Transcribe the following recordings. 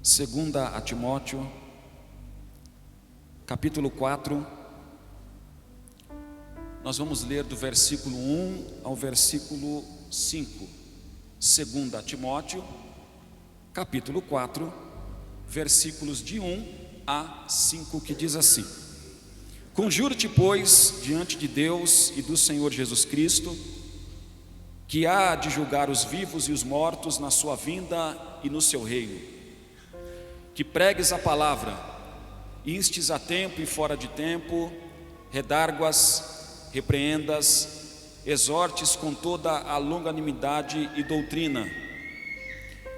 Segunda a Timóteo, capítulo 4, nós vamos ler do versículo 1 ao versículo 5. Segunda a Timóteo, capítulo 4, versículos de 1 a 5, que diz assim: Conjuro-te, pois, diante de Deus e do Senhor Jesus Cristo, que há de julgar os vivos e os mortos na sua vinda e no seu reino, que pregues a palavra, instes a tempo e fora de tempo, redarguas, repreendas, exortes com toda a longanimidade e doutrina,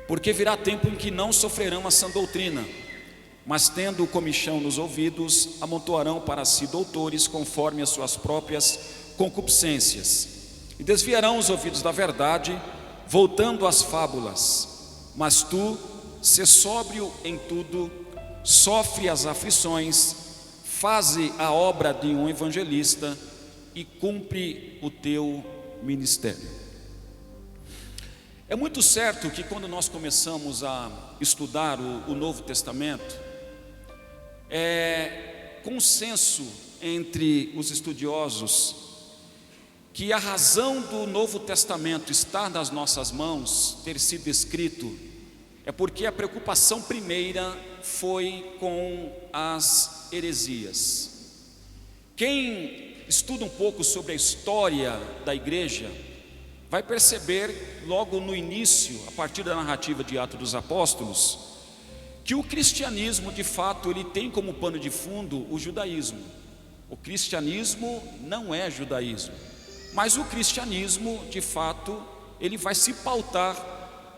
porque virá tempo em que não sofrerão a sã doutrina, mas tendo o comichão nos ouvidos, amontoarão para si doutores conforme as suas próprias concupiscências, e desviarão os ouvidos da verdade, voltando às fábulas. Mas tu, sê sóbrio em tudo, sofre as aflições, faze a obra de um evangelista e cumpre o teu ministério. É muito certo que quando nós começamos a estudar o Novo Testamento, é consenso entre os estudiosos que a razão do Novo Testamento estar nas nossas mãos, ter sido escrito, é porque a preocupação primeira foi com as heresias. Quem estuda um pouco sobre a história da igreja vai perceber logo no início, a partir da narrativa de Atos dos Apóstolos, que o cristianismo de fato ele tem como pano de fundo o judaísmo. O cristianismo não é judaísmo, mas o cristianismo de fato ele vai se pautar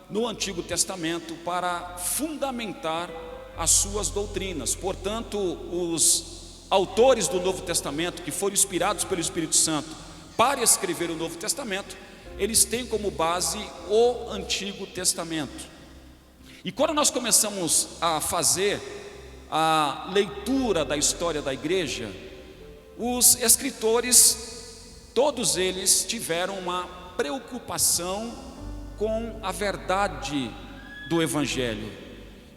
no Antigo Testamento para fundamentar as suas doutrinas. Portanto, os autores do Novo Testamento, que foram inspirados pelo Espírito Santo para escrever o Novo Testamento, eles têm como base o Antigo Testamento. E quando nós começamos a fazer a leitura da história da igreja, os escritores, todos eles tiveram uma preocupação com a verdade do Evangelho,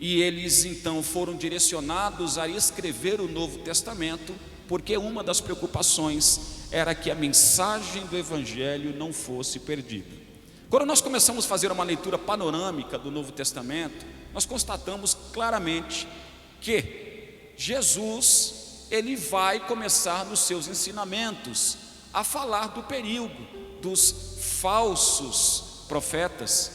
e eles então foram direcionados a escrever o Novo Testamento, porque uma das preocupações era que a mensagem do Evangelho não fosse perdida. Quando nós começamos a fazer uma leitura panorâmica do Novo Testamento, nós constatamos claramente que Jesus, ele vai começar nos seus ensinamentos a falar do perigo dos falsos profetas,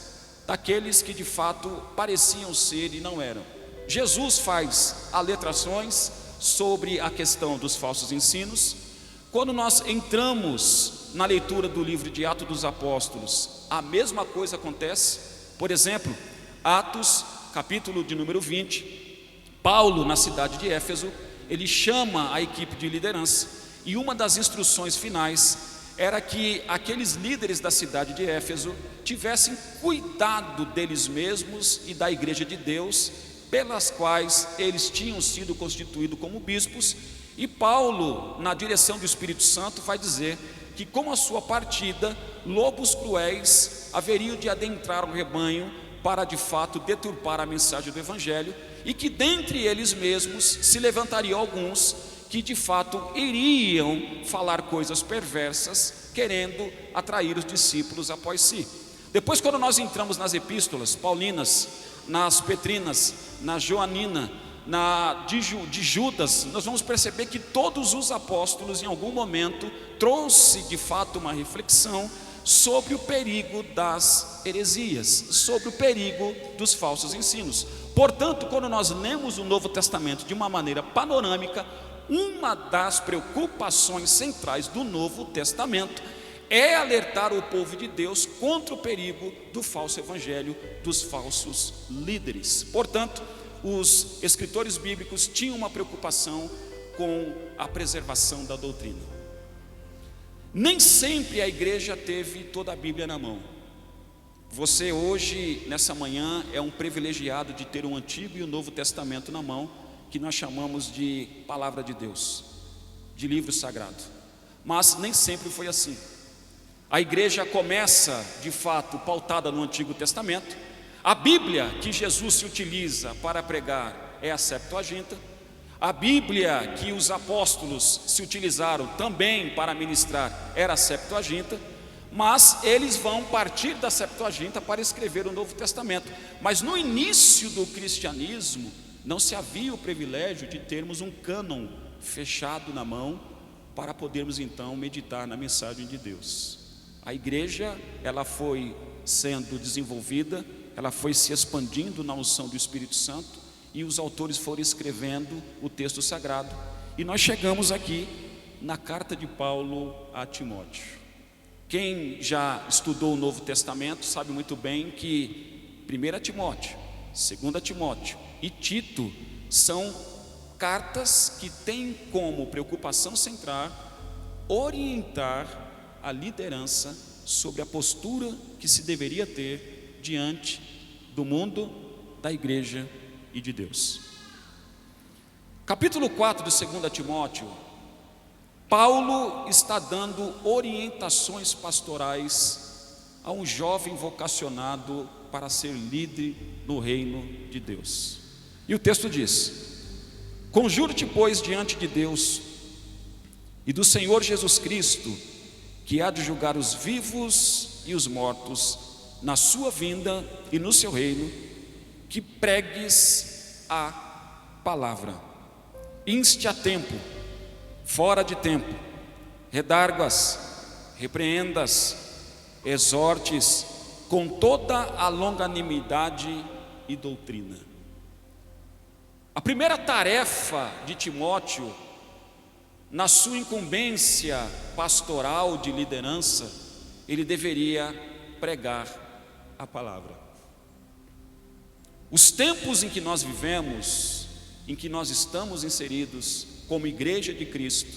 daqueles que de fato pareciam ser e não eram. Jesus faz aletrações sobre a questão dos falsos ensinos. Quando nós entramos na leitura do livro de Atos dos Apóstolos, a mesma coisa acontece. Por exemplo, Atos, capítulo de número 20, Paulo, na cidade de Éfeso, ele chama a equipe de liderança, e uma das instruções finais era que aqueles líderes da cidade de Éfeso tivessem cuidado deles mesmos e da igreja de Deus, pelas quais eles tinham sido constituídos como bispos. E Paulo, na direção do Espírito Santo, vai dizer que com a sua partida, lobos cruéis haveriam de adentrar o rebanho para de fato deturpar a mensagem do Evangelho, e que dentre eles mesmos se levantariam alguns que de fato iriam falar coisas perversas, querendo atrair os discípulos após si. Depois, quando nós entramos nas epístolas paulinas, nas petrinas, na joanina, de Judas, nós vamos perceber que todos os apóstolos em algum momento trouxe de fato uma reflexão sobre o perigo das heresias, sobre o perigo dos falsos ensinos. Portanto, quando nós lemos o Novo Testamento de uma maneira panorâmica, uma das preocupações centrais do Novo Testamento é alertar o povo de Deus contra o perigo do falso evangelho, dos falsos líderes. Portanto, os escritores bíblicos tinham uma preocupação com a preservação da doutrina. Nem sempre a igreja teve toda a Bíblia na mão. Você hoje, nessa manhã, é um privilegiado de ter o Antigo e o Novo Testamento na mão, que nós chamamos de Palavra de Deus, de livro sagrado. Mas nem sempre foi assim. A igreja começa, de fato, pautada no Antigo Testamento. A Bíblia que Jesus se utiliza para pregar é a Septuaginta. A Bíblia que os apóstolos se utilizaram também para ministrar era a Septuaginta, mas eles vão partir da Septuaginta para escrever o Novo Testamento. Mas no início do cristianismo não se havia o privilégio de termos um cânon fechado na mão para podermos então meditar na mensagem de Deus. A igreja, ela foi sendo desenvolvida, ela foi se expandindo na unção do Espírito Santo, e os autores foram escrevendo o texto sagrado, e nós chegamos aqui na carta de Paulo a Timóteo. Quem já estudou o Novo Testamento sabe muito bem que 1 Timóteo, 2 Timóteo e Tito são cartas que têm como preocupação central orientar a liderança sobre a postura que se deveria ter diante do mundo, da igreja e de Deus. Capítulo 4 de 2 Timóteo, Paulo está dando orientações pastorais a um jovem vocacionado para ser líder no reino de Deus. E o texto diz: conjuro-te, pois, diante de Deus e do Senhor Jesus Cristo, que há de julgar os vivos e os mortos na sua vinda e no seu reino, que pregues a palavra, inste a tempo, fora de tempo, redarguas, repreendas, exortes com toda a longanimidade e doutrina. A primeira tarefa de Timóteo, na sua incumbência pastoral de liderança, ele deveria pregar a palavra. Os tempos em que nós vivemos, em que nós estamos inseridos como igreja de Cristo,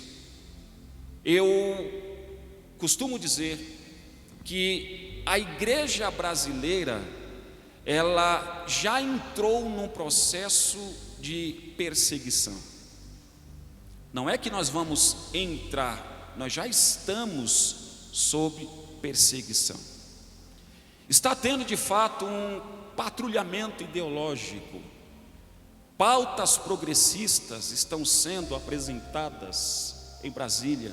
eu costumo dizer que a igreja brasileira, ela já entrou num processo de perseguição. Não é que nós vamos entrar, nós já estamos sob perseguição. Está tendo de fato um patrulhamento ideológico. Pautas progressistas estão sendo apresentadas em Brasília.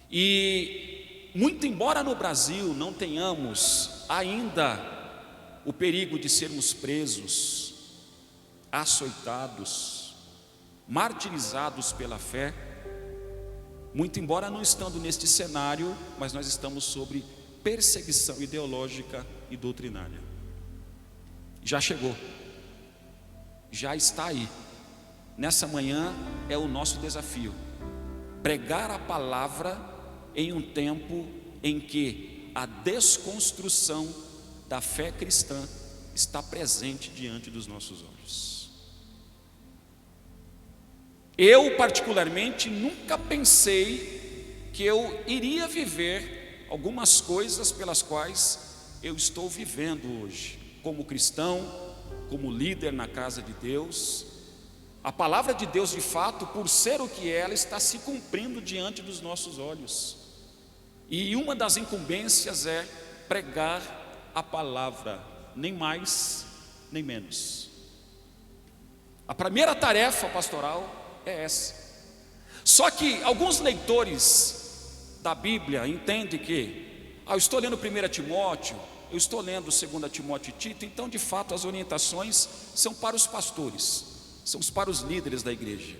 E muito embora no Brasil não tenhamos ainda o perigo de sermos presos, açoitados, martirizados pela fé, muito embora não estando neste cenário, mas nós estamos sobre perseguição ideológica e doutrinária. Já chegou, já está aí. Nessa manhã é o nosso desafio: pregar a palavra em um tempo em que a desconstrução da fé cristã está presente diante dos nossos olhos. Eu particularmente nunca pensei que eu iria viver algumas coisas pelas quais eu estou vivendo hoje, como cristão, como líder na casa de Deus. A palavra de Deus, de fato, por ser o que ela está se cumprindo diante dos nossos olhos. E uma das incumbências é pregar a palavra, nem mais nem menos. A primeira tarefa pastoral é essa. Só que alguns leitores da Bíblia entendem que eu estou lendo 1 Timóteo, eu estou lendo 2 Timóteo e Tito, então de fato as orientações são para os pastores, são para os líderes da igreja.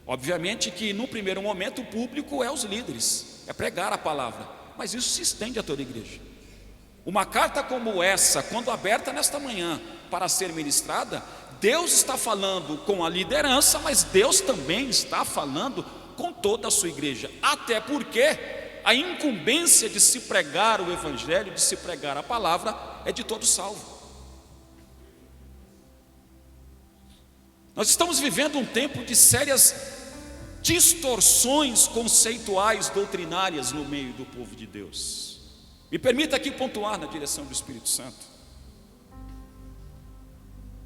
Obviamente que no primeiro momento o público é os líderes, é pregar a palavra, mas isso se estende a toda a igreja. Uma carta como essa, quando aberta nesta manhã para ser ministrada, Deus está falando com a liderança, mas Deus também está falando com toda a sua igreja, até porque a incumbência de se pregar o evangelho, de se pregar a palavra, é de todo salvo. Nós estamos vivendo um tempo de sérias distorções conceituais, doutrinárias no meio do povo de Deus. Me permita aqui pontuar na direção do Espírito Santo.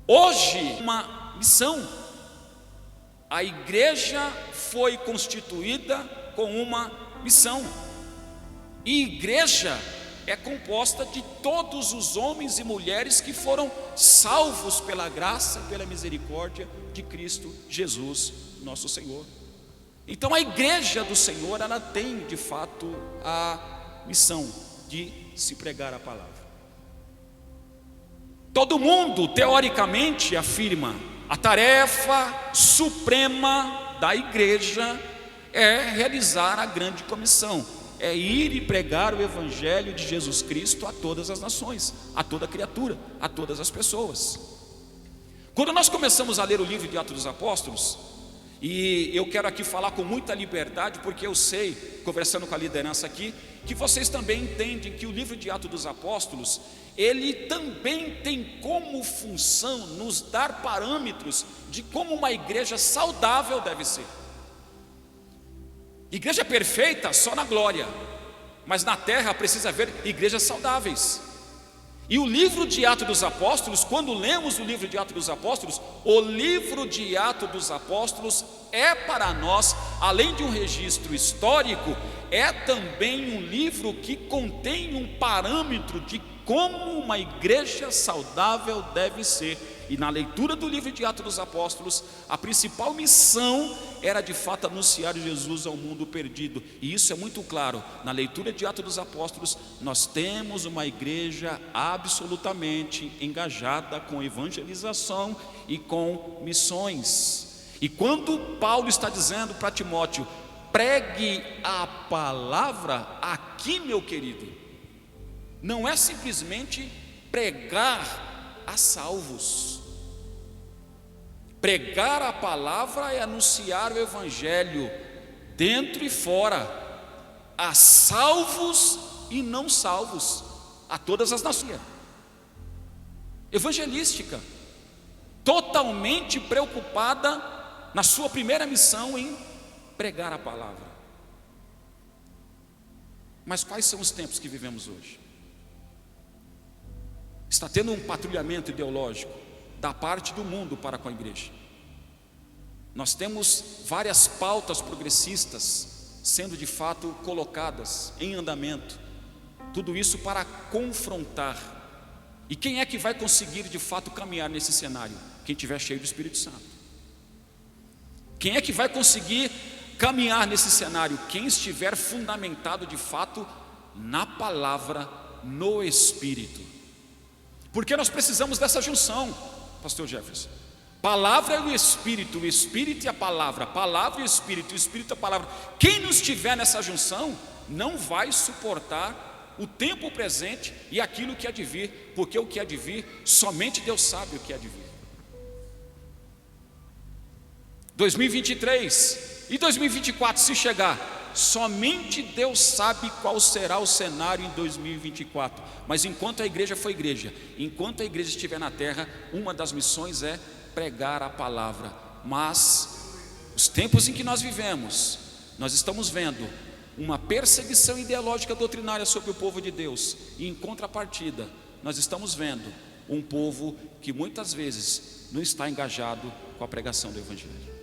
Hoje, uma missão. A igreja foi constituída com uma missão. E igreja é composta de todos os homens e mulheres que foram salvos pela graça e pela misericórdia de Cristo Jesus, nosso Senhor. Então a igreja do Senhor, ela tem de fato a missão de se pregar a palavra. Todo mundo, teoricamente, afirma: a tarefa suprema da igreja é realizar a grande comissão, é ir e pregar o evangelho de Jesus Cristo a todas as nações, a toda criatura, a todas as pessoas. Quando nós começamos a ler o livro de Atos dos Apóstolos, e eu quero aqui falar com muita liberdade, porque eu sei, conversando com a liderança aqui, que vocês também entendem que o livro de Atos dos Apóstolos, ele também tem como função nos dar parâmetros de como uma igreja saudável deve ser. Igreja perfeita só na glória, mas na terra precisa haver igrejas saudáveis. E o livro de Atos dos Apóstolos, quando lemos o livro de Atos dos Apóstolos, o livro de Atos dos Apóstolos é para nós, além de um registro histórico, é também um livro que contém um parâmetro de como uma igreja saudável deve ser. E na leitura do livro de Atos dos Apóstolos, a principal missão era de fato anunciar Jesus ao mundo perdido. E isso é muito claro. Na leitura de Atos dos Apóstolos, nós temos uma igreja absolutamente engajada com evangelização e com missões. E quando Paulo está dizendo para Timóteo: pregue a palavra, aqui, meu querido, não é simplesmente pregar a salvos. Pregar a palavra é anunciar o evangelho dentro e fora, a salvos e não salvos, a todas as nações. Evangelística, totalmente preocupada na sua primeira missão em pregar a palavra. Mas quais são os tempos que vivemos hoje? Está tendo um patrulhamento ideológico da parte do mundo para com a igreja. Nós temos várias pautas progressistas sendo de fato colocadas em andamento, tudo isso para confrontar. E quem é que vai conseguir de fato caminhar nesse cenário? Quem estiver cheio do Espírito Santo. Quem é que vai conseguir caminhar nesse cenário? Quem estiver fundamentado de fato na palavra, no Espírito. Porque nós precisamos dessa junção, pastor Jefferson. Palavra e o Espírito e a palavra e o Espírito e a palavra. Quem não estiver nessa junção não vai suportar o tempo presente e aquilo que há de vir, porque o que há de vir, somente Deus sabe o que há de vir. 2023 e 2024, se chegar, somente Deus sabe qual será o cenário em 2024. Mas enquanto a igreja for igreja, enquanto a igreja estiver na terra, uma das missões é pregar a palavra. Mas os tempos em que nós vivemos, nós estamos vendo uma perseguição ideológica doutrinária sobre o povo de Deus, e em contrapartida nós estamos vendo um povo que muitas vezes não está engajado com a pregação do evangelho.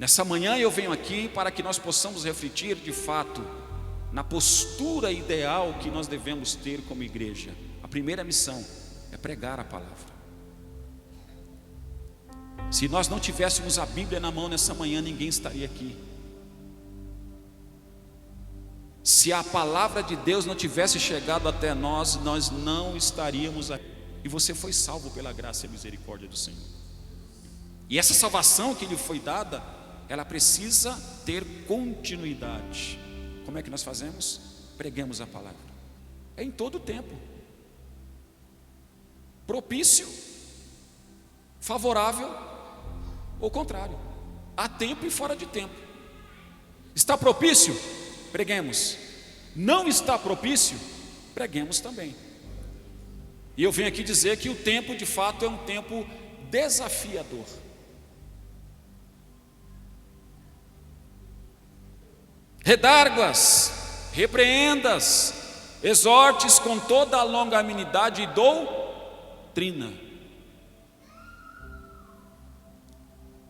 Nessa manhã eu venho aqui para que nós possamos refletir de fato na postura ideal que nós devemos ter como igreja. A primeira missão é pregar a palavra. Se nós não tivéssemos a Bíblia na mão nessa manhã, ninguém estaria aqui. Se a palavra de Deus não tivesse chegado até nós, nós não estaríamos aqui. E você foi salvo pela graça e misericórdia do Senhor. E essa salvação que lhe foi dada, ela precisa ter continuidade. Como é que nós fazemos? Preguemos a palavra. É em todo o tempo. Propício, favorável ou contrário. Há tempo e fora de tempo. Está propício? Preguemos. Não está propício? Preguemos também. E eu venho aqui dizer que o tempo de fato é um tempo desafiador. Redarguas, repreendas, exortes com toda a longanimidade e doutrina.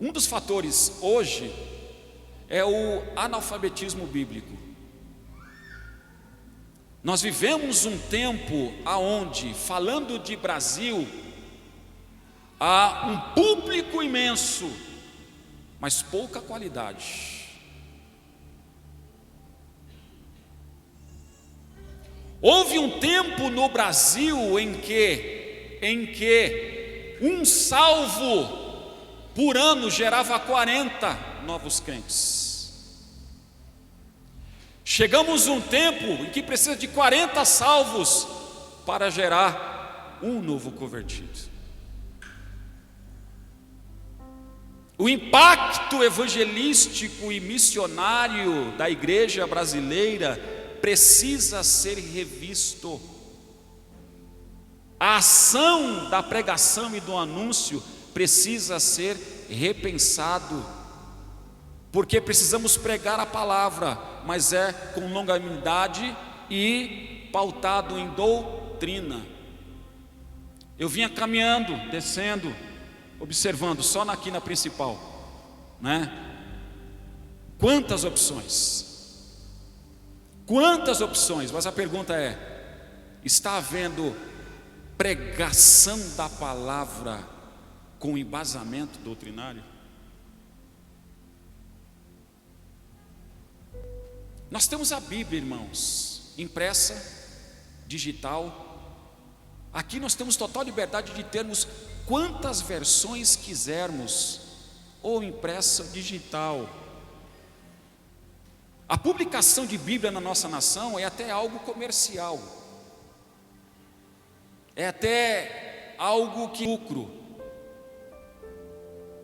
Um dos fatores hoje é o analfabetismo bíblico. Nós vivemos um tempo aonde, falando de Brasil, há um público imenso, mas pouca qualidade. Houve um tempo no Brasil em que um salvo por ano gerava 40 novos crentes. Chegamos a um tempo em que precisa de 40 salvos para gerar um novo convertido. O impacto evangelístico e missionário da igreja brasileira precisa ser revisto. A ação da pregação e do anúncio precisa ser repensado, porque precisamos pregar a palavra, mas é com longanimidade e pautado em doutrina. Eu vinha caminhando, descendo, observando, só aqui na principal, né? Quantas opções, mas a pergunta é: está havendo pregação da palavra com embasamento doutrinário? Nós temos a Bíblia, irmãos, impressa, digital. Aqui nós temos total liberdade de termos quantas versões quisermos, ou impressa ou digital. A publicação de Bíblia na nossa nação é até algo comercial, é até algo que lucro.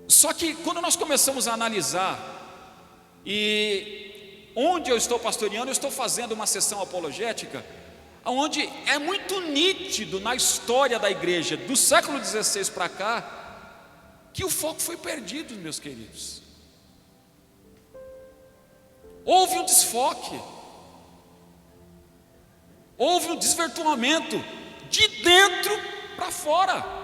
Só que quando nós começamos a analisar, e onde eu estou pastoreando, eu estou fazendo uma sessão apologética, onde é muito nítido na história da igreja, do século XVI para cá, que o foco foi perdido, meus queridos. Houve um desfoque, houve um desvirtuamento de dentro para fora,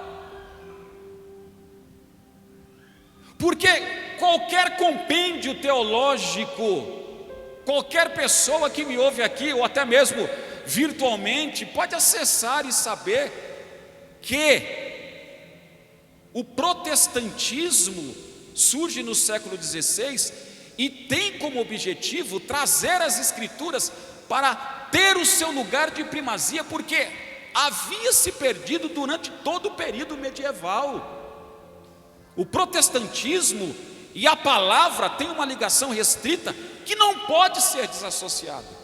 porque qualquer compêndio teológico, qualquer pessoa que me ouve aqui, ou até mesmo virtualmente, pode acessar e saber que o protestantismo surge no século XVI e tem como objetivo trazer as escrituras para ter o seu lugar de primazia, porque havia se perdido durante todo o período medieval. O protestantismo e a palavra têm uma ligação restrita que não pode ser desassociada.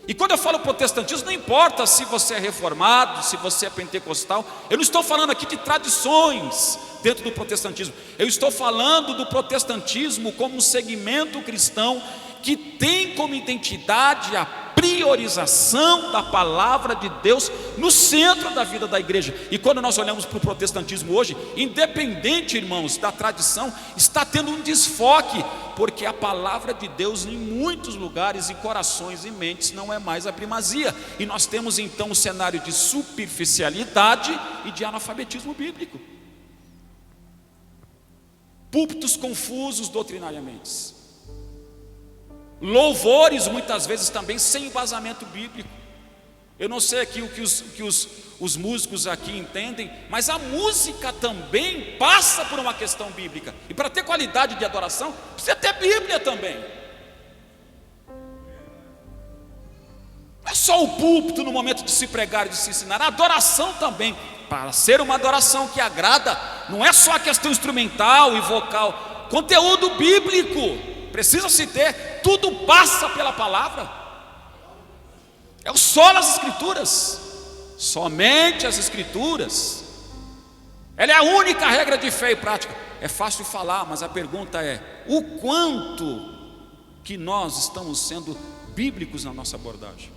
E quando eu falo protestantismo, não importa se você é reformado, se você é pentecostal, eu não estou falando aqui de tradições dentro do protestantismo, eu estou falando do protestantismo como um segmento cristão que tem como identidade a priorização da palavra de Deus no centro da vida da igreja. E quando nós olhamos para o protestantismo hoje, independente, irmãos, da tradição, está tendo um desfoque, porque a palavra de Deus em muitos lugares e corações e mentes não é mais a primazia, e nós temos então um cenário de superficialidade e de analfabetismo bíblico, púlpitos confusos doutrinariamente, louvores muitas vezes também sem embasamento bíblico. Eu não sei aqui o que os músicos aqui entendem, mas a música também passa por uma questão bíblica, e para ter qualidade de adoração precisa ter Bíblia também. Não é só o púlpito no momento de se pregar e de se ensinar, a adoração também, para ser uma adoração que agrada, não é só a questão instrumental e vocal, conteúdo bíblico precisa se ter, tudo passa pela palavra, é o solo das escrituras, somente as escrituras, ela é a única regra de fé e prática. É fácil falar, mas a pergunta é: o quanto que nós estamos sendo bíblicos na nossa abordagem?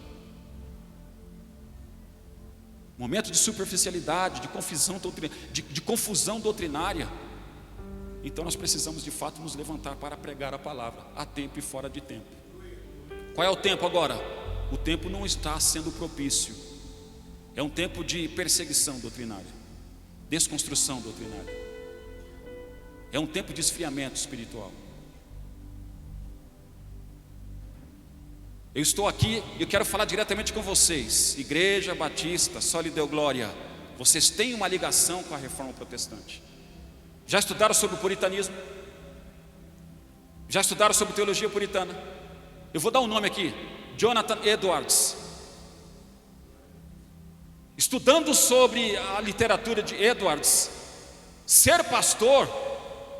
Momento de superficialidade, de confusão doutrinária. Então nós precisamos de fato nos levantar para pregar a palavra, a tempo e fora de tempo. Qual é o tempo agora? O tempo não está sendo propício, é um tempo de perseguição doutrinária, desconstrução doutrinária, é um tempo de esfriamento espiritual. Eu estou aqui e eu quero falar diretamente com vocês. Igreja Batista, Soli Deo Glória, vocês têm uma ligação com a Reforma Protestante. Já estudaram sobre o puritanismo? Já estudaram sobre teologia puritana? Eu vou dar um nome aqui: Jonathan Edwards. Estudando sobre a literatura de Edwards, ser pastor,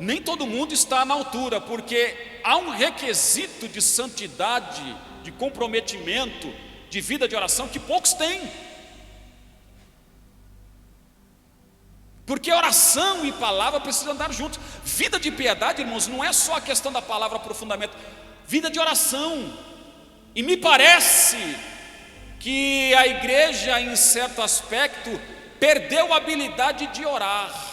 nem todo mundo está na altura, porque há um requisito de santidade, de comprometimento, de vida de oração que poucos têm. Porque oração e palavra precisam andar juntos. Vida de piedade, irmãos, não é só a questão da palavra aprofundamento, vida de oração. E me parece que a igreja, em certo aspecto, perdeu a habilidade de orar.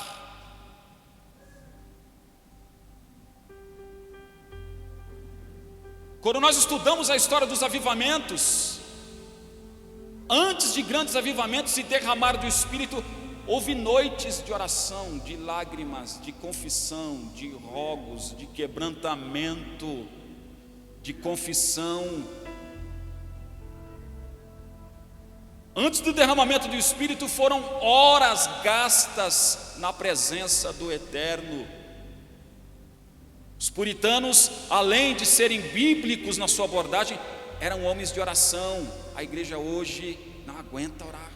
Quando nós estudamos a história dos avivamentos, antes de grandes avivamentos se derramar do Espírito, houve noites de oração, de lágrimas, de confissão, de rogos, de quebrantamento, de confissão. Antes do derramamento do Espírito foram horas gastas na presença do Eterno. Os puritanos, além de serem bíblicos na sua abordagem, eram homens de oração. A igreja hoje não aguenta orar.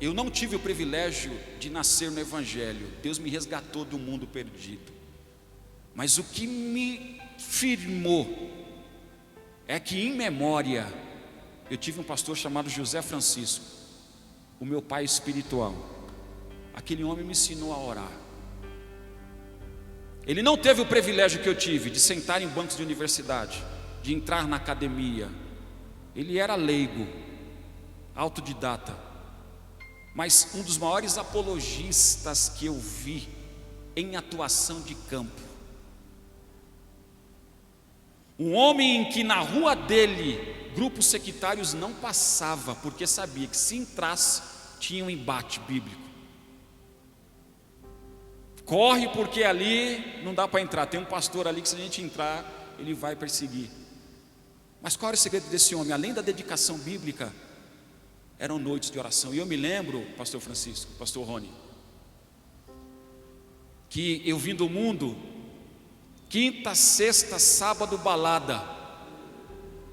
Eu não tive o privilégio de nascer no Evangelho. Deus me resgatou do mundo perdido. Mas o que me firmou é que, em memória, eu tive um pastor chamado José Francisco, o meu pai espiritual. Aquele homem me ensinou a orar. Ele não teve o privilégio que eu tive de sentar em bancos de universidade, de entrar na academia. Ele era leigo, autodidata, mas um dos maiores apologistas que eu vi em atuação de campo. Um homem em que na rua dele grupos sectários não passava, porque sabia que se entrasse tinha um embate bíblico. Corre, porque ali não dá para entrar, tem um pastor ali que se a gente entrar ele vai perseguir. Mas qual era o segredo desse homem? Além da dedicação bíblica, eram noites de oração. E eu me lembro, pastor Francisco, pastor Rony, que eu vim do mundo, quinta, sexta, sábado, balada.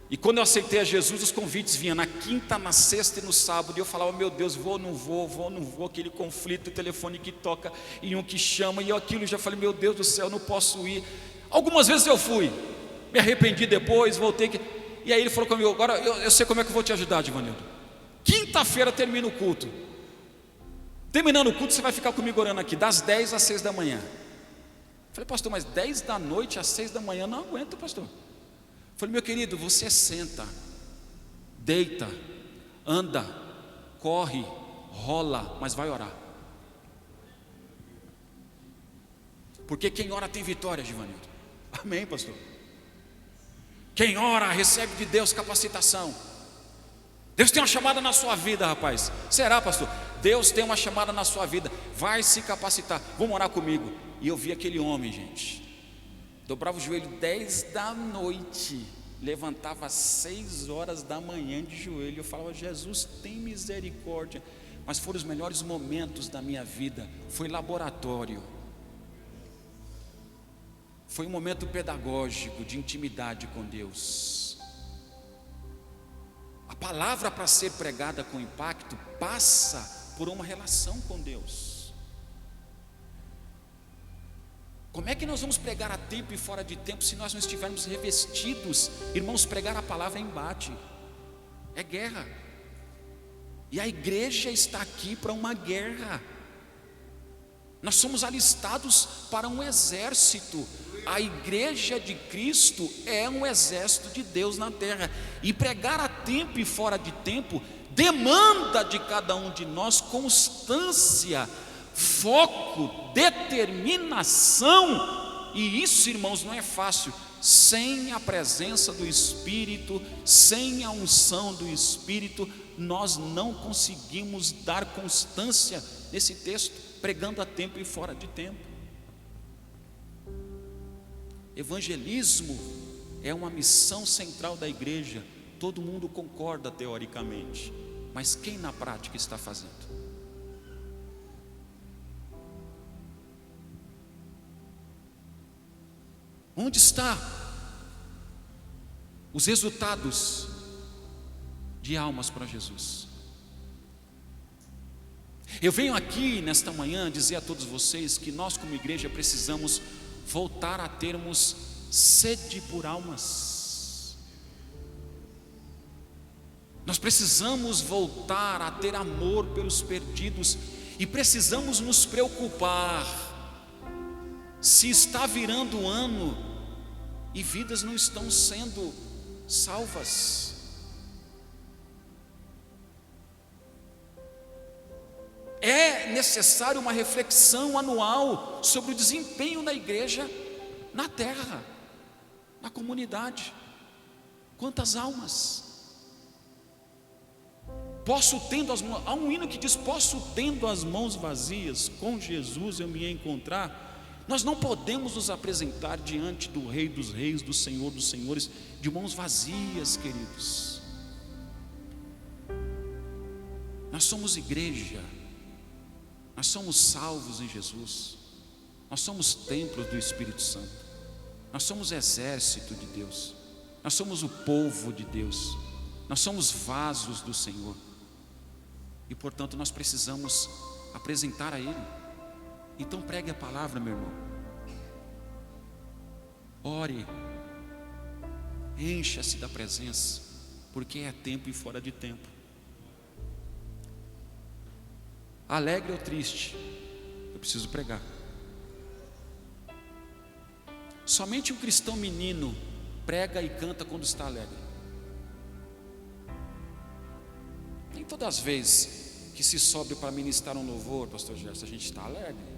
E quando eu aceitei a Jesus, os convites vinham na quinta, na sexta e no sábado. E eu falava, meu Deus, vou, não vou. Aquele conflito, o telefone que toca e um que chama. E eu aquilo, já falei, meu Deus do céu, não posso ir. Algumas vezes eu fui, me arrependi depois, voltei. E aí ele falou comigo, agora eu sei como é que eu vou te ajudar, Divanildo. Quinta-feira termina o culto. Terminando o culto, você vai ficar comigo orando aqui, das 10 às 6 da manhã. Falei, pastor, mas 10 da noite às 6 da manhã, não aguento, pastor. Falei, meu querido, você senta, deita, anda, corre, rola, mas vai orar. Porque quem ora tem vitória, Givanildo. Amém, pastor. Quem ora recebe de Deus capacitação. Deus tem uma chamada na sua vida, rapaz. Será, pastor? Deus tem uma chamada na sua vida. Vai se capacitar. Vamos orar comigo. E eu vi aquele homem, gente, dobrava o joelho 10 da noite, levantava às 6 horas da manhã de joelho. Eu falava, Jesus, tem misericórdia. Mas foram os melhores momentos da minha vida. Foi laboratório. Foi um momento pedagógico de intimidade com Deus. A palavra, para ser pregada com impacto, passa por uma relação com Deus. Como é que nós vamos pregar a tempo e fora de tempo se nós não estivermos revestidos? Irmãos, pregar a palavra é embate, é guerra. E a igreja está aqui para uma guerra. Nós somos alistados para um exército. A igreja de Cristo é um exército de Deus na terra. E pregar a tempo e fora de tempo demanda de cada um de nós constância, foco, determinação. E isso, irmãos, não é fácil. Sem a presença do Espírito, sem a unção do Espírito, nós não conseguimos dar constância nesse texto, pregando a tempo e fora de tempo. Evangelismo é uma missão central da igreja. Todo mundo concorda teoricamente, mas quem na prática está fazendo? Onde está os resultados de almas para Jesus? Eu venho aqui nesta manhã dizer a todos vocês que nós como igreja precisamos voltar a termos sede por almas. Nós precisamos voltar a ter amor pelos perdidos e precisamos nos preocupar se está virando o ano e vidas não estão sendo salvas. É necessário uma reflexão anual sobre o desempenho da igreja na terra, na comunidade. Quantas almas? Há um hino que diz: posso tendo as mãos vazias, com Jesus eu me encontrar. Nós não podemos nos apresentar diante do Rei dos Reis, do Senhor dos Senhores, de mãos vazias, queridos. Nós somos igreja, nós somos salvos em Jesus, nós somos templos do Espírito Santo, nós somos exército de Deus, nós somos o povo de Deus, nós somos vasos do Senhor, e portanto nós precisamos apresentar a Ele. Então pregue a palavra, meu irmão, ore, encha-se da presença, porque é tempo e fora de tempo. Alegre ou triste, eu preciso pregar. Somente um cristão menino prega e canta quando está alegre. Nem todas as vezes que se sobe para ministrar um louvor, pastor Gerson, a gente está alegre.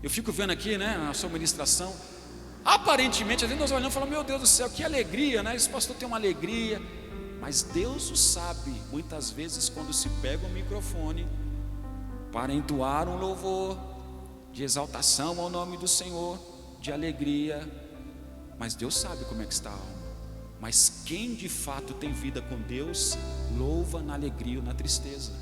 Eu fico vendo aqui, a sua ministração, aparentemente, às vezes nós olhamos e falamos: meu Deus do céu, que alegria, Esse pastor tem uma alegria. Mas Deus o sabe, muitas vezes quando se pega o microfone para entoar um louvor de exaltação ao nome do Senhor, de alegria, mas Deus sabe como é que está a alma. Mas quem de fato tem vida com Deus, louva na alegria ou na tristeza.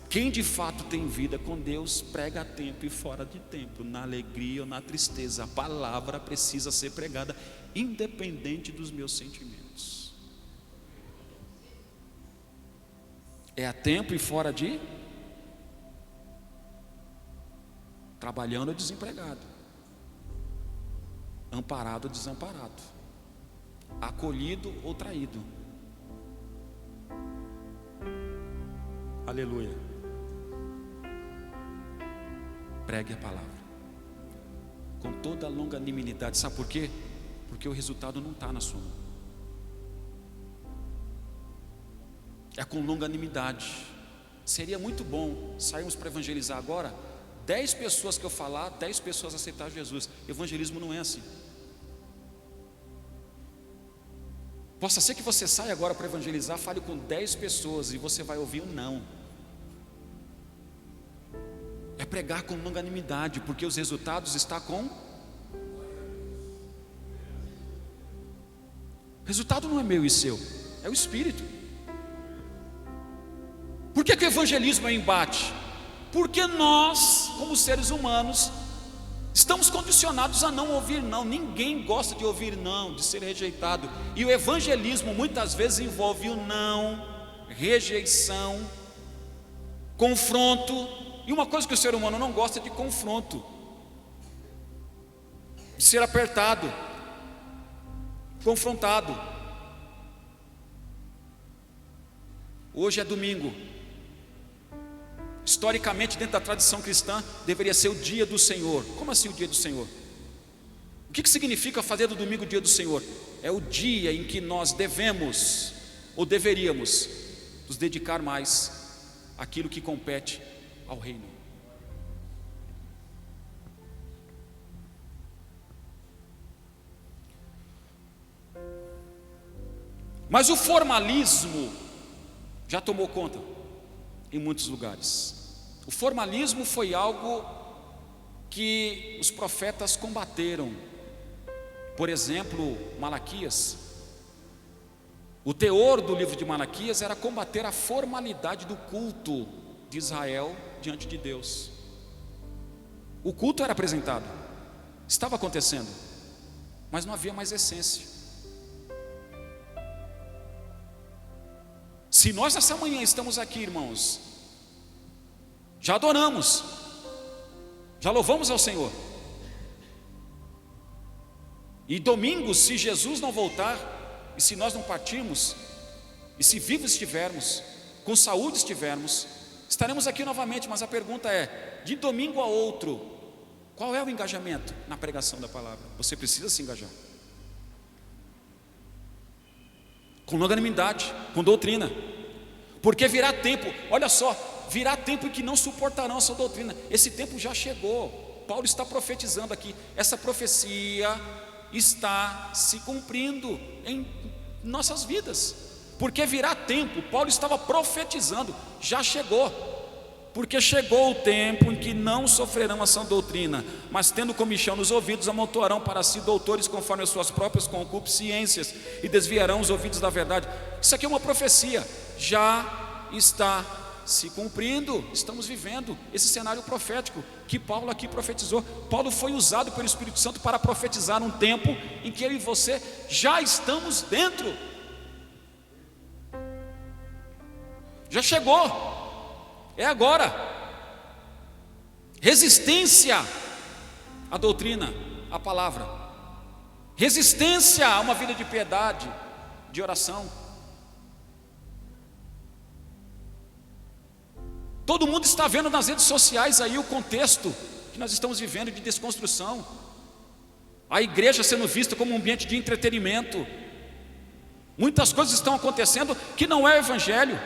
Quem de fato tem vida com Deus, prega a tempo e fora de tempo, na alegria ou na tristeza. A palavra precisa ser pregada, independente dos meus sentimentos. É a tempo e fora de, trabalhando ou desempregado, amparado ou desamparado, acolhido ou traído. Aleluia. Pregue a palavra com toda a longanimidade. Sabe por quê? Porque o resultado não está na sua mão. É com longanimidade. Seria muito bom sairmos para evangelizar agora, 10 pessoas que eu falar, 10 pessoas aceitar Jesus. Evangelismo não é assim. Possa ser que você saia agora para evangelizar, fale com 10 pessoas e você vai ouvir um não. É pregar com longanimidade, porque os resultados estão com. O resultado não é meu e seu, é o Espírito. Por que o evangelismo é embate? Porque nós, como seres humanos, estamos condicionados a não ouvir não. Ninguém gosta de ouvir não, de ser rejeitado. E o evangelismo muitas vezes envolve o não, rejeição, confronto. E uma coisa que o ser humano não gosta é de confronto, de ser apertado, confrontado. Hoje é domingo. Historicamente, dentro da tradição cristã, deveria ser o dia do Senhor. Como assim o dia do Senhor? O que significa fazer do domingo o dia do Senhor? É o dia em que nós devemos, ou deveríamos, nos dedicar mais àquilo que compete ao reino. Mas o formalismo já tomou conta em muitos lugares. O formalismo foi algo que os profetas combateram. Por exemplo, Malaquias. O teor do livro de Malaquias era combater a formalidade do culto de Israel diante de Deus. O culto era apresentado, estava acontecendo, mas não havia mais essência. Se nós essa manhã estamos aqui, irmãos, já adoramos, já louvamos ao Senhor, e domingo, se Jesus não voltar, e se nós não partirmos, e se vivos estivermos, com saúde estivermos, estaremos aqui novamente. Mas a pergunta é: de domingo a outro, qual é o engajamento na pregação da palavra? Você precisa se engajar com longanimidade, com doutrina, porque virá tempo, olha só, virá tempo em que não suportarão essa doutrina. Esse tempo já chegou. Paulo está profetizando aqui, essa profecia está se cumprindo em nossas vidas, porque virá tempo. Paulo estava profetizando, já chegou, porque chegou o tempo em que não sofrerão a sã doutrina, mas tendo comichão nos ouvidos, amontoarão para si doutores conforme as suas próprias concupiscências, e desviarão os ouvidos da verdade. Isso aqui é uma profecia, já está se cumprindo. Estamos vivendo esse cenário profético que Paulo aqui profetizou. Paulo foi usado pelo Espírito Santo para profetizar um tempo em que eu e você já estamos dentro. Já chegou, é agora. Resistência à doutrina, à palavra, resistência a uma vida de piedade, de oração. Todo mundo está vendo nas redes sociais aí o contexto que nós estamos vivendo de desconstrução. A igreja sendo vista como um ambiente de entretenimento. Muitas coisas estão acontecendo que não é o evangelho.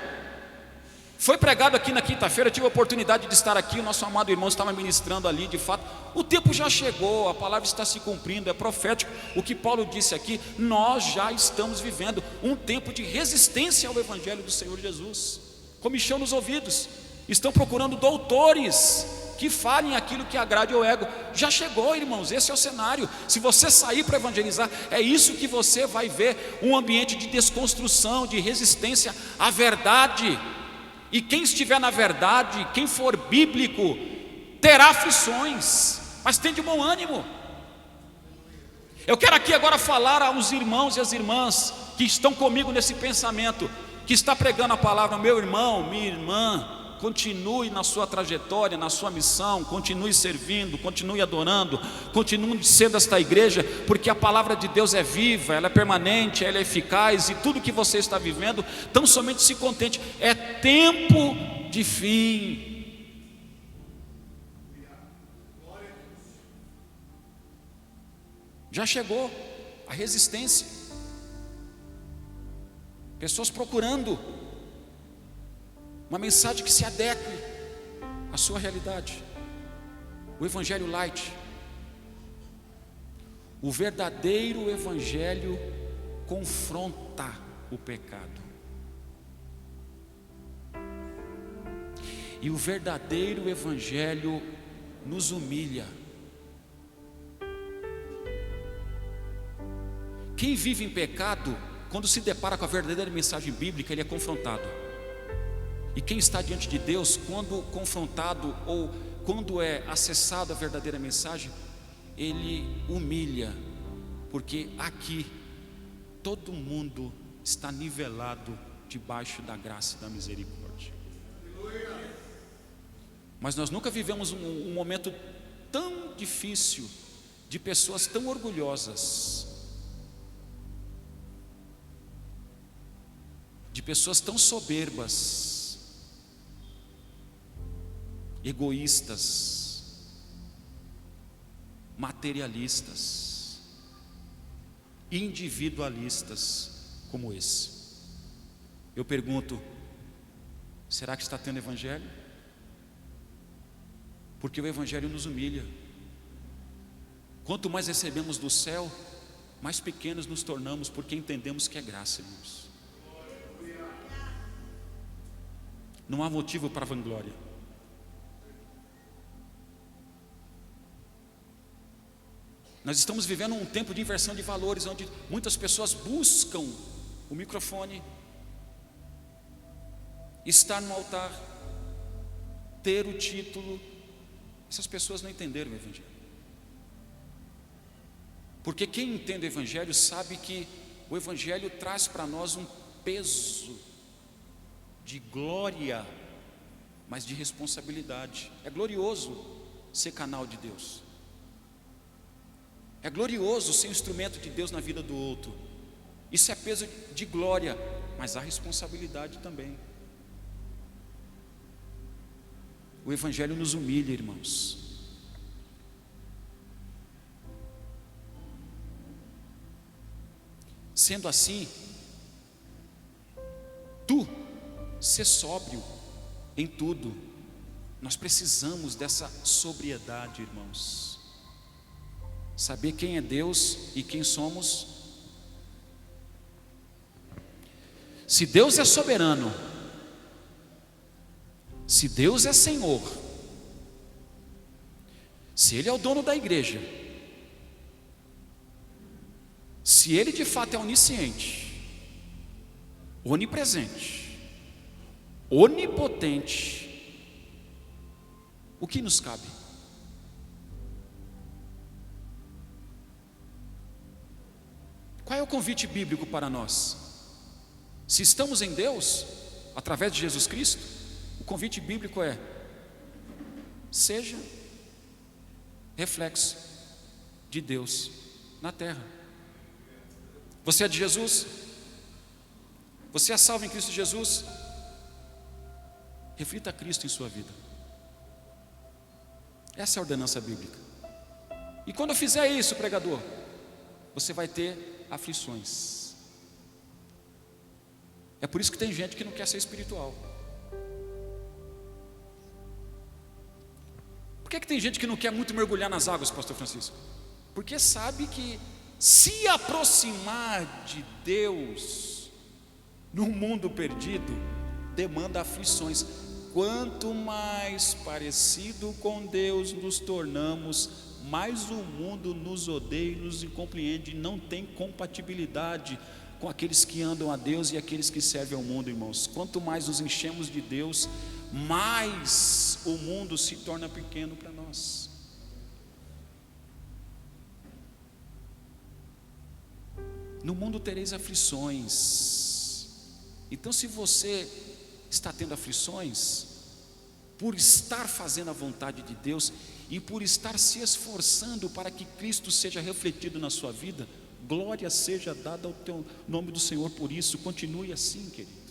Foi pregado aqui na quinta-feira, eu tive a oportunidade de estar aqui, o nosso amado irmão estava ministrando ali. De fato, o tempo já chegou, a palavra está se cumprindo, é profético. O que Paulo disse aqui, nós já estamos vivendo um tempo de resistência ao evangelho do Senhor Jesus. Comichão nos ouvidos, estão procurando doutores que falem aquilo que agrade ao ego. Já chegou, irmãos, esse é o cenário. Se você sair para evangelizar, é isso que você vai ver, um ambiente de desconstrução, de resistência à verdade. E quem estiver na verdade, quem for bíblico, terá aflições, mas tem de bom ânimo. Eu quero aqui agora falar aos irmãos e às irmãs que estão comigo nesse pensamento, que está pregando a palavra. Meu irmão, minha irmã, continue na sua trajetória, na sua missão, continue servindo, continue adorando, continue sendo esta igreja, porque a palavra de Deus é viva, ela é permanente, ela é eficaz, e tudo que você está vivendo, tão somente se contente, é tempo de fim. Já chegou a resistência, pessoas procurando uma mensagem que se adeque à sua realidade. O evangelho light, o verdadeiro evangelho confronta o pecado, e o verdadeiro evangelho nos humilha. Quem vive em pecado, quando se depara com a verdadeira mensagem bíblica, ele é confrontado. E quem está diante de Deus, quando confrontado ou quando é acessado a verdadeira mensagem, ele humilha, porque aqui todo mundo está nivelado debaixo da graça e da misericórdia. Mas nós nunca vivemos um momento tão difícil, de pessoas tão orgulhosas, de pessoas tão soberbas, egoístas, materialistas, individualistas como esse. Eu pergunto: será que está tendo evangelho? Porque o evangelho nos humilha. Quanto mais recebemos do céu, mais pequenos nos tornamos, porque entendemos que é graça, irmãos. Não há motivo para vanglória. Nós estamos vivendo um tempo de inversão de valores, onde muitas pessoas buscam o microfone, estar no altar, ter o título. Essas pessoas não entenderam o Evangelho. Porque quem entende o Evangelho sabe que o Evangelho traz para nós um peso de glória, mas de responsabilidade. É glorioso ser canal de Deus. É glorioso ser instrumento de Deus na vida do outro. Isso é peso de glória, mas há responsabilidade também. O Evangelho nos humilha, irmãos. Sendo assim, ser sóbrio em tudo. Nós precisamos dessa sobriedade, irmãos. Saber quem é Deus e quem somos. Se Deus é soberano, se Deus é Senhor, se Ele é o dono da igreja, se Ele de fato é onisciente, onipresente, onipotente, o que nos cabe? Qual é o convite bíblico para nós? Se estamos em Deus, através de Jesus Cristo, o convite bíblico é: seja reflexo de Deus na terra. Você é de Jesus? Você é salvo em Cristo Jesus? Reflita Cristo em sua vida. Essa é a ordenança bíblica. E quando eu fizer isso, pregador, você vai ter aflições. É por isso que tem gente que não quer ser espiritual. Por que tem gente que não quer muito mergulhar nas águas, pastor Francisco? Porque sabe que se aproximar de Deus num mundo perdido demanda aflições. Quanto mais parecido com Deus nos tornamos, mais o mundo nos odeia e nos incompreende, não tem compatibilidade com aqueles que andam a Deus e aqueles que servem ao mundo, irmãos. Quanto mais nos enchemos de Deus, mais o mundo se torna pequeno para nós. No mundo tereis aflições. Então, se você está tendo aflições, por estar fazendo a vontade de Deus e por estar se esforçando para que Cristo seja refletido na sua vida, glória seja dada ao teu nome do Senhor por isso. Continue assim, querido.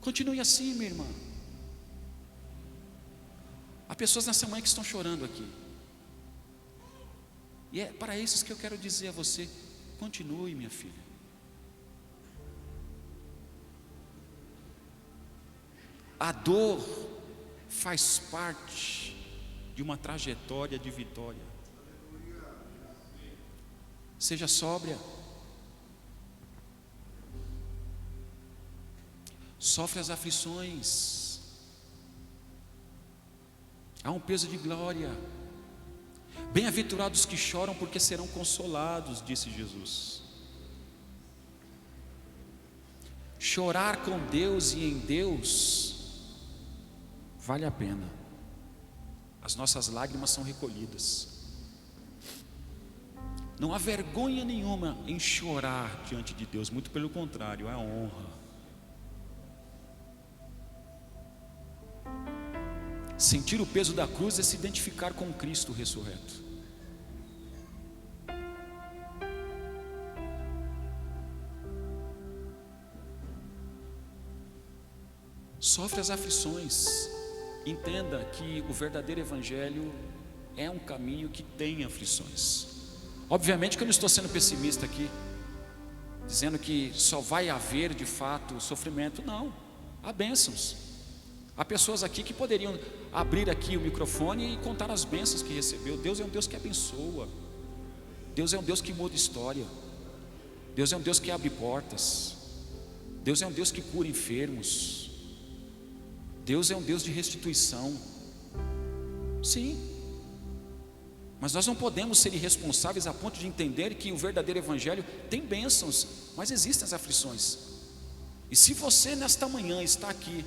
Continue assim, minha irmã. Há pessoas nessa manhã que estão chorando aqui. E é para esses que eu quero dizer a você: continue, minha filha. A dor faz parte de uma trajetória de vitória. Seja sóbria. Sofre as aflições. Há um peso de glória. Bem-aventurados que choram, porque serão consolados, disse Jesus. Chorar com Deus e em Deus vale a pena. As nossas lágrimas são recolhidas. Não há vergonha nenhuma em chorar diante de Deus, muito pelo contrário, é honra. Sentir o peso da cruz é se identificar com Cristo ressurreto. Sofre as aflições. Entenda que o verdadeiro evangelho é um caminho que tem aflições. Obviamente que eu não estou sendo pessimista aqui, dizendo que só vai haver de fato sofrimento. Não, há bênçãos. Há pessoas aqui que poderiam abrir aqui o microfone e contar as bênçãos que recebeu. Deus é um Deus que abençoa. Deus é um Deus que muda história. Deus é um Deus que abre portas. Deus é um Deus que cura enfermos. Deus é um Deus de restituição. Sim. Mas nós não podemos ser irresponsáveis a ponto de entender que o verdadeiro evangelho tem bênçãos, mas existem as aflições. E se você nesta manhã está aqui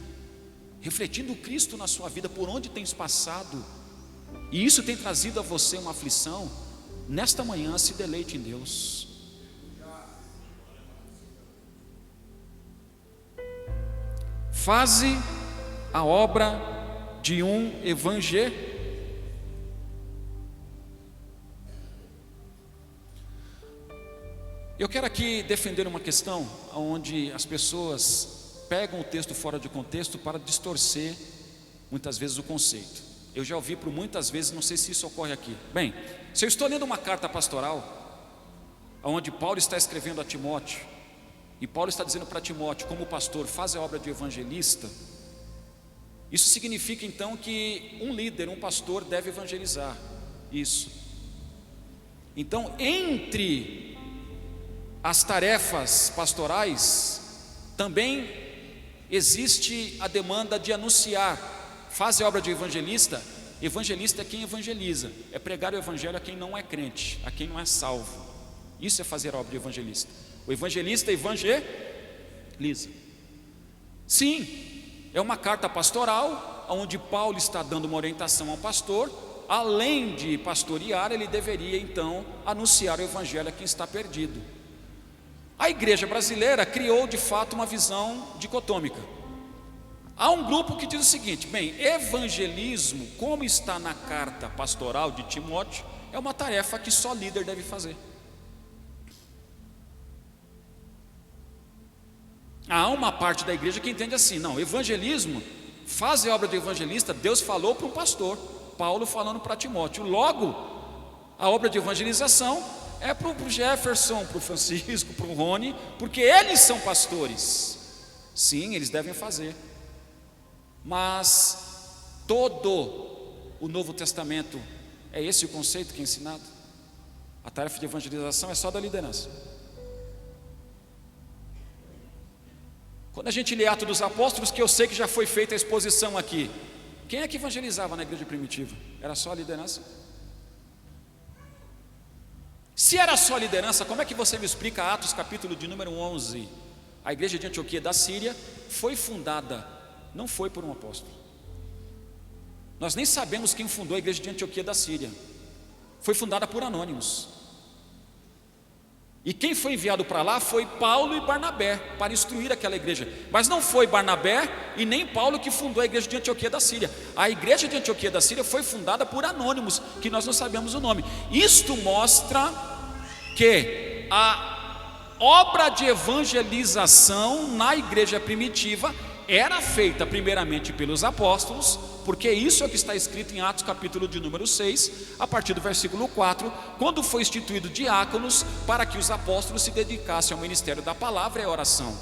refletindo Cristo na sua vida, por onde tens passado, e isso tem trazido a você uma aflição, nesta manhã se deleite em Deus. Faze a obra de um evangelista. Eu quero aqui defender uma questão onde as pessoas pegam o texto fora de contexto para distorcer muitas vezes o conceito. Eu já ouvi por muitas vezes, não sei se isso ocorre aqui. Bem, se eu estou lendo uma carta pastoral, onde Paulo está escrevendo a Timóteo, e Paulo está dizendo para Timóteo, como pastor, faz a obra de evangelista, isso significa então que um líder, um pastor deve evangelizar. Isso. Então, entre as tarefas pastorais, também existe a demanda de anunciar. Faz a obra de evangelista. Evangelista é quem evangeliza, é pregar o evangelho a quem não é crente, a quem não é salvo. Isso é fazer a obra de evangelista. O evangelista evangeliza. Sim, é uma carta pastoral, onde Paulo está dando uma orientação ao pastor. Além de pastorear, ele deveria então anunciar o evangelho a quem está perdido. A igreja brasileira criou de fato uma visão dicotômica. Há um grupo que diz o seguinte: bem, evangelismo, como está na carta pastoral de Timóteo, é uma tarefa que só líder deve fazer. Há uma parte da igreja que entende assim: não, evangelismo, fazer a obra de evangelista, Deus falou para um pastor, Paulo falando para Timóteo. Logo, a obra de evangelização é para o Jefferson, para o Francisco, para o Rony, porque eles são pastores. Sim, eles devem fazer. Mas todo o Novo Testamento, é esse o conceito que é ensinado? A tarefa de evangelização é só da liderança. Quando a gente lê Atos dos Apóstolos, que eu sei que já foi feita a exposição aqui, quem é que evangelizava na igreja primitiva? Era só a liderança? Se era só a liderança, como é que você me explica Atos capítulo de número 11? A igreja de Antioquia da Síria foi fundada, não foi por um apóstolo. Nós nem sabemos quem fundou a igreja de Antioquia da Síria. Foi fundada por anônimos. E quem foi enviado para lá foi Paulo e Barnabé, para instruir aquela igreja. Mas não foi Barnabé e nem Paulo que fundou a igreja de Antioquia da Síria. A igreja de Antioquia da Síria foi fundada por anônimos, que nós não sabemos o nome. Isto mostra que a obra de evangelização na igreja primitiva era feita primeiramente pelos apóstolos, porque isso é o que está escrito em Atos capítulo de número 6, a partir do versículo 4, quando foi instituído diáconos para que os apóstolos se dedicassem ao ministério da palavra e à oração.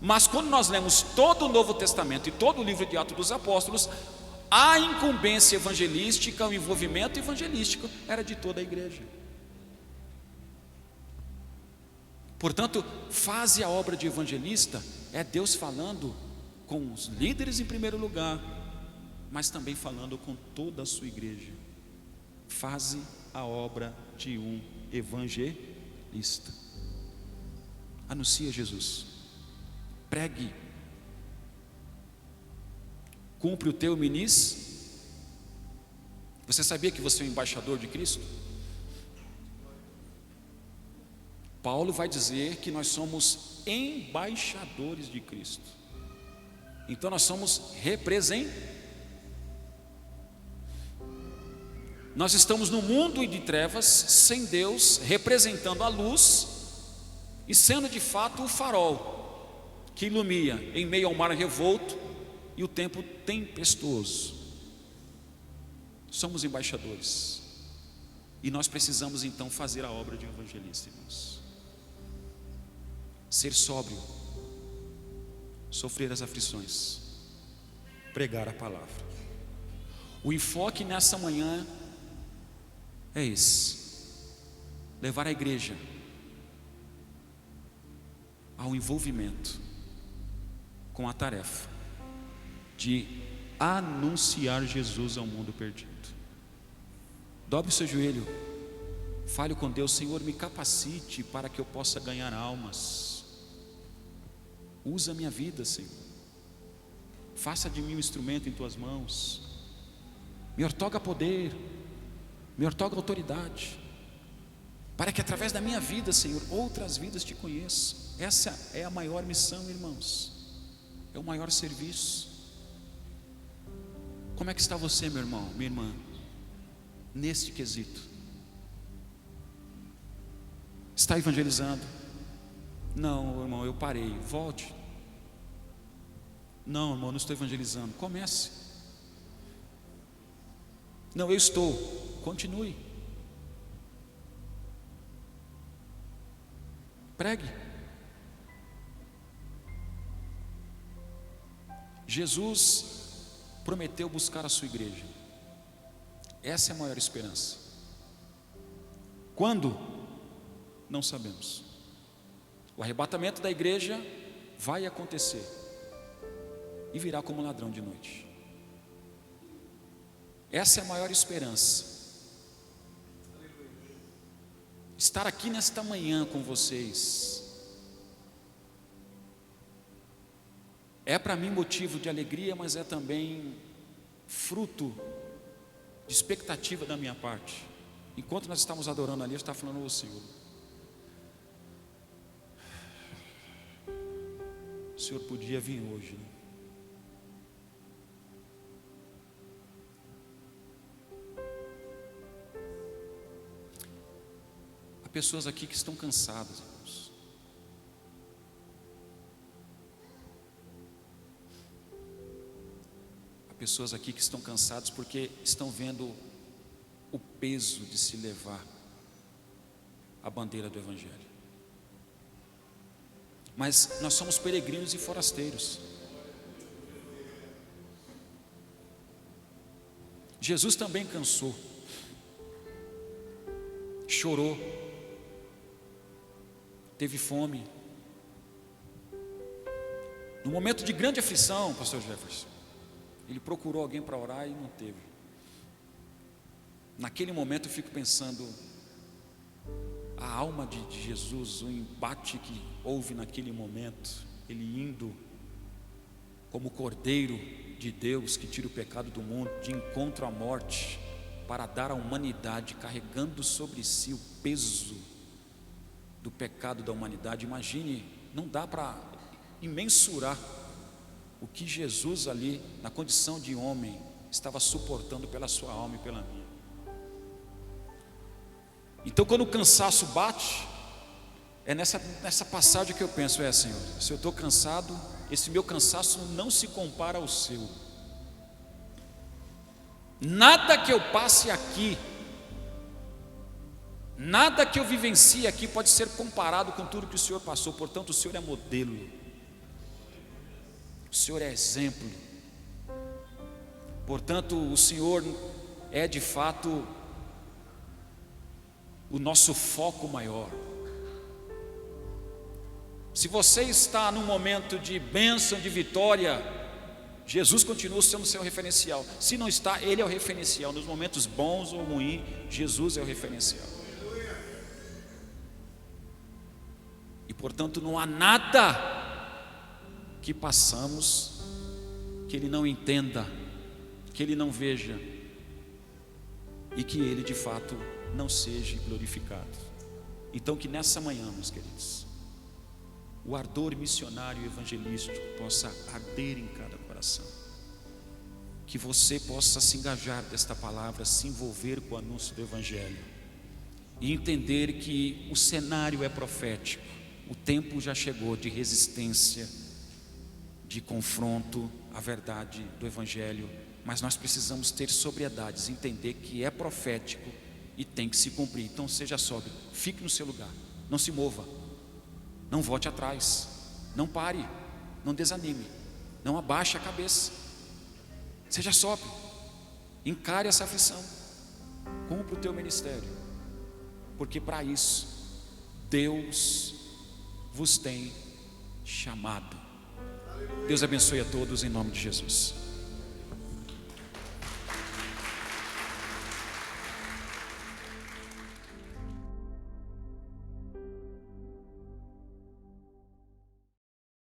Mas quando nós lemos todo o Novo Testamento e todo o livro de Atos dos Apóstolos, a incumbência evangelística, o envolvimento evangelístico era de toda a igreja. Portanto, faze a obra de evangelista é Deus falando com os líderes em primeiro lugar, mas também falando com toda a sua igreja. Faze a obra de um evangelista. Anuncia Jesus, pregue, cumpre o teu ministério. Você sabia que você é um embaixador de Cristo? Paulo vai dizer que nós somos embaixadores de Cristo. Então nós somos representantes. Nós estamos no mundo de trevas, sem Deus, representando a luz e sendo de fato o farol que ilumina em meio ao mar revolto e o tempo tempestuoso. Somos embaixadores e nós precisamos então fazer a obra de um evangelista, irmãos. Ser sóbrio, sofrer as aflições, pregar a palavra. O enfoque nessa manhã é esse: levar a igreja ao envolvimento com a tarefa de anunciar Jesus ao mundo perdido. Dobre o seu joelho, fale com Deus: Senhor, me capacite para que eu possa ganhar almas. Usa a minha vida, Senhor. Faça de mim um instrumento em tuas mãos. Me outorga poder, me outorga autoridade, para que através da minha vida, Senhor, outras vidas te conheçam. Essa é a maior missão, irmãos. É o maior serviço. Como é que está você, meu irmão, minha irmã, neste quesito? Está evangelizando? Não, irmão, eu parei. Volte. Não, irmão, não estou evangelizando. Comece. Não, eu estou. Continue. Pregue. Jesus prometeu buscar a sua igreja. Essa é a maior esperança. Quando? Não sabemos. O arrebatamento da igreja vai acontecer e virá como ladrão de noite. Essa é a maior esperança. Estar aqui nesta manhã com vocês é para mim motivo de alegria, mas é também fruto de expectativa da minha parte. Enquanto nós estávamos adorando ali, eu estava falando ao Senhor: o Senhor podia vir hoje, né? Há pessoas aqui que estão cansadas, irmãos. Há pessoas aqui que estão cansadas porque estão vendo o peso de se levar a bandeira do Evangelho. Mas nós somos peregrinos e forasteiros. Jesus também cansou, chorou, teve fome. No momento de grande aflição, pastor Jefferson, ele procurou alguém para orar e não teve. Naquele momento eu fico pensando, a alma de Jesus, o embate que houve naquele momento, ele indo como Cordeiro de Deus que tira o pecado do mundo, de encontro à morte, para dar à humanidade, carregando sobre si o peso do pecado da humanidade. Imagine, não dá para imensurar o que Jesus ali, na condição de homem, estava suportando pela sua alma e pela minha. Então, quando o cansaço bate, é nessa passagem que eu penso: Senhor, se eu estou cansado, esse meu cansaço não se compara ao seu. Nada que eu passe aqui, nada que eu vivencie aqui pode ser comparado com tudo que o Senhor passou. Portanto, o Senhor é modelo, o Senhor é exemplo. Portanto, o Senhor é de fato o nosso foco maior. Se você está num momento de bênção, de vitória, Jesus continua sendo seu referencial. Se não está, Ele é o referencial. Nos momentos bons ou ruins, Jesus é o referencial. E portanto não há nada que passamos que Ele não entenda, que Ele não veja, e que Ele de fato não seja glorificado. Então que nessa manhã, meus queridos, o ardor missionário e evangelístico possa arder em cada coração, que você possa se engajar desta palavra, se envolver com o anúncio do Evangelho e entender que o cenário é profético. O tempo já chegou de resistência, de confronto à verdade do Evangelho, mas nós precisamos ter sobriedades, entender que é profético e tem que se cumprir. Então seja sóbrio, fique no seu lugar, não se mova, não volte atrás, não pare, não desanime, não abaixe a cabeça, seja sóbrio, encare essa aflição, cumpra o teu ministério, porque para isso Deus vos tem chamado. Deus abençoe a todos em nome de Jesus.